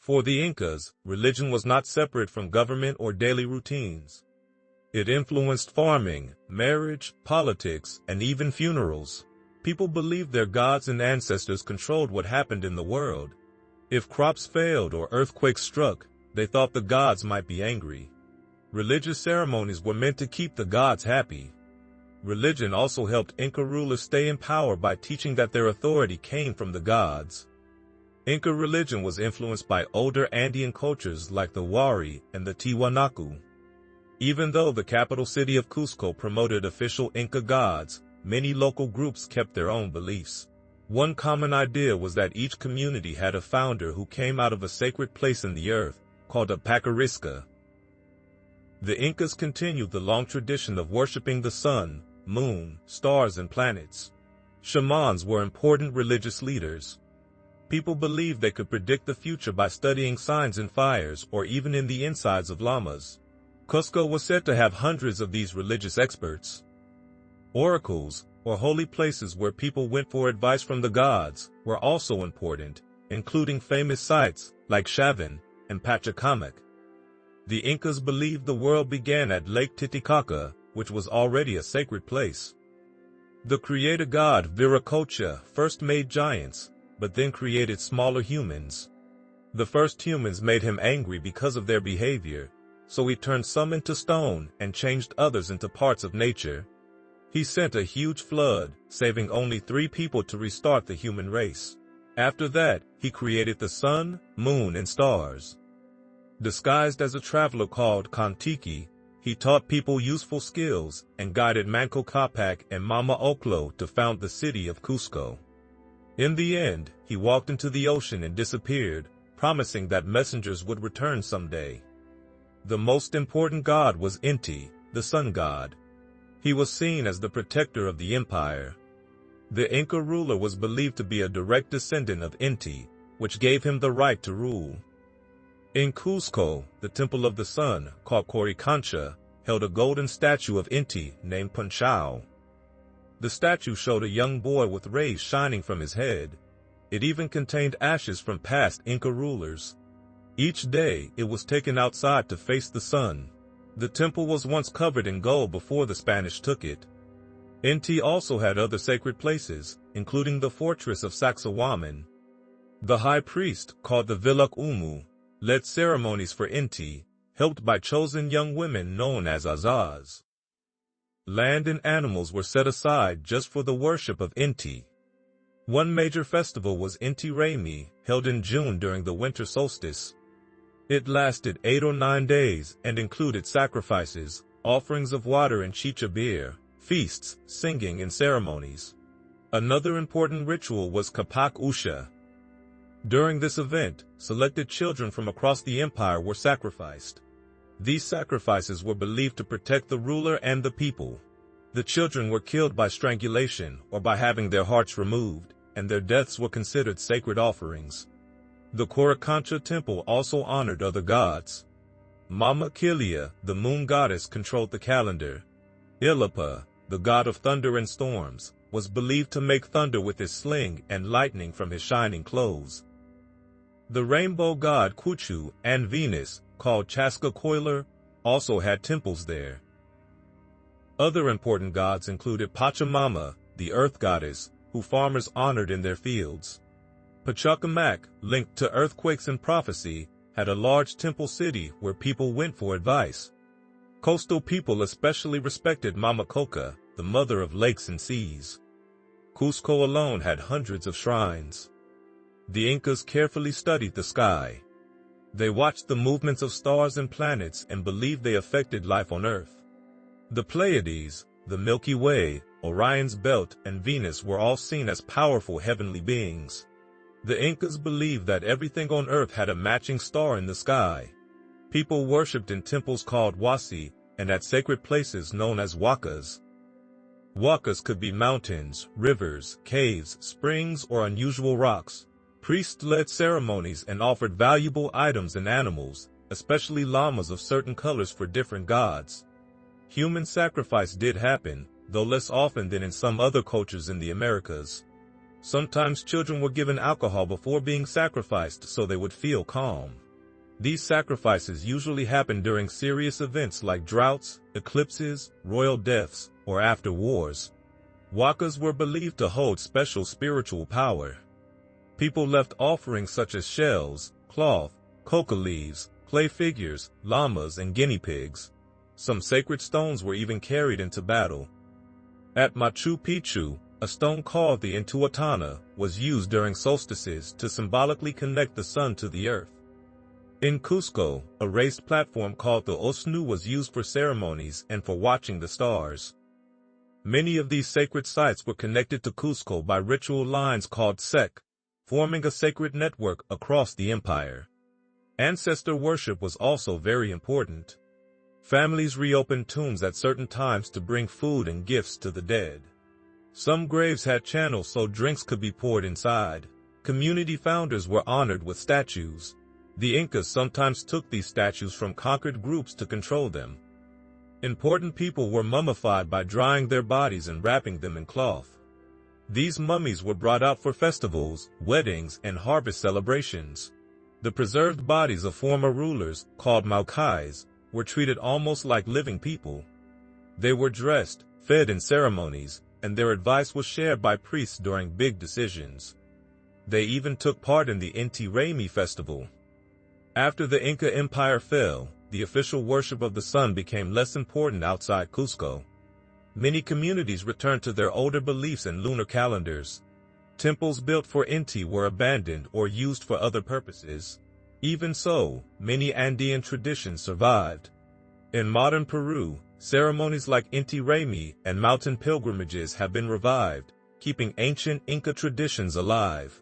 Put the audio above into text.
For the Incas, religion was not separate from government or daily routines. It influenced farming, marriage, politics, and even funerals. People believed their gods and ancestors controlled what happened in the world. If crops failed or earthquakes struck, they thought the gods might be angry. Religious ceremonies were meant to keep the gods happy. Religion also helped Inca rulers stay in power by teaching that their authority came from the gods. Inca religion was influenced by older Andean cultures like the Wari and the Tiwanaku. Even though the capital city of Cuzco promoted official Inca gods, many local groups kept their own beliefs. One common idea was that each community had a founder who came out of a sacred place in the earth, called a Pacarisca. The Incas continued the long tradition of worshipping the sun, moon, stars, and planets. Shamans were important religious leaders. People believed they could predict the future by studying signs in fires or even in the insides of llamas. Cusco was said to have hundreds of these religious experts. Oracles, or holy places where people went for advice from the gods, were also important, including famous sites like Chavan and Pachacamac. The Incas believed the world began at Lake Titicaca, which was already a sacred place. The creator god Viracocha first made giants, but then created smaller humans. The first humans made him angry because of their behavior, so he turned some into stone and changed others into parts of nature. He sent a huge flood, saving only 3 people to restart the human race. After that, he created the sun, moon, and stars. Disguised as a traveler called Kontiki, he taught people useful skills and guided Manco Qhapaq and Mama Oclo to found the city of Cusco. In the end, he walked into the ocean and disappeared, promising that messengers would return someday. The most important god was Inti, the sun god. He was seen as the protector of the empire. The Inca ruler was believed to be a direct descendant of Inti, which gave him the right to rule. In Cuzco, the Temple of the Sun, called Coricancha, held a golden statue of Inti named Punchao. The statue showed a young boy with rays shining from his head. It even contained ashes from past Inca rulers. Each day, it was taken outside to face the sun. The temple was once covered in gold before the Spanish took it. Inti also had other sacred places, including the fortress of Sacsayhuaman. The high priest, called the Vilak Umu, led ceremonies for Inti, helped by chosen young women known as Azaz. Land and animals were set aside just for the worship of Inti. One major festival was Inti Raymi, held in June during the winter solstice. It lasted 8 or 9 days and included sacrifices, offerings of water and chicha beer, feasts, singing, and ceremonies. Another important ritual was Qhapaq Ucha. During this event, selected children from across the empire were sacrificed. These sacrifices were believed to protect the ruler and the people. The children were killed by strangulation or by having their hearts removed, and their deaths were considered sacred offerings. The Coricancha temple also honored other gods. Mama Kilya, the moon goddess, controlled the calendar. Qhapaq, the god of thunder and storms, was believed to make thunder with his sling and lightning from his shining clothes. The rainbow god Quchu and Venus, called Chaska, also had temples there. Other important gods included Pachamama, the earth goddess, who farmers honored in their fields. Pachacamac, linked to earthquakes and prophecy, had a large temple city where people went for advice. Coastal people especially respected Mama Coca, the mother of lakes and seas. Cusco alone had hundreds of shrines. The Incas carefully studied the sky. They watched the movements of stars and planets and believed they affected life on Earth. The Pleiades, the Milky Way, Orion's belt, and Venus were all seen as powerful heavenly beings. The Incas believed that everything on Earth had a matching star in the sky. People worshipped in temples called huacas and at sacred places known as huacas. Huacas could be mountains, rivers, caves, springs, or unusual rocks. Priests led ceremonies and offered valuable items and animals, especially llamas of certain colors for different gods. Human sacrifice did happen, though less often than in some other cultures in the Americas. Sometimes children were given alcohol before being sacrificed so they would feel calm. These sacrifices usually happened during serious events like droughts, eclipses, royal deaths, or after wars. Huacas were believed to hold special spiritual power. People left offerings such as shells, cloth, coca leaves, clay figures, llamas, and guinea pigs. Some sacred stones were even carried into battle. At Machu Picchu, a stone called the Intihuatana was used during solstices to symbolically connect the sun to the earth. In Cuzco, a raised platform called the Osnu was used for ceremonies and for watching the stars. Many of these sacred sites were connected to Cuzco by ritual lines called ceque, forming a sacred network across the empire. Ancestor worship was also very important. Families reopened tombs at certain times to bring food and gifts to the dead. Some graves had channels so drinks could be poured inside. Community founders were honored with statues. The Incas sometimes took these statues from conquered groups to control them. Important people were mummified by drying their bodies and wrapping them in cloth. These mummies were brought out for festivals, weddings, and harvest celebrations. The preserved bodies of former rulers, called mallquis, were treated almost like living people. They were dressed, fed in ceremonies, and their advice was shared by priests during big decisions. They even took part in the Inti Raymi festival. After the Inca Empire fell, the official worship of the sun became less important outside Cuzco. Many communities returned to their older beliefs and lunar calendars. Temples built for Inti were abandoned or used for other purposes. Even so, many Andean traditions survived. In modern Peru, ceremonies like Inti Raymi and mountain pilgrimages have been revived, keeping ancient Inca traditions alive.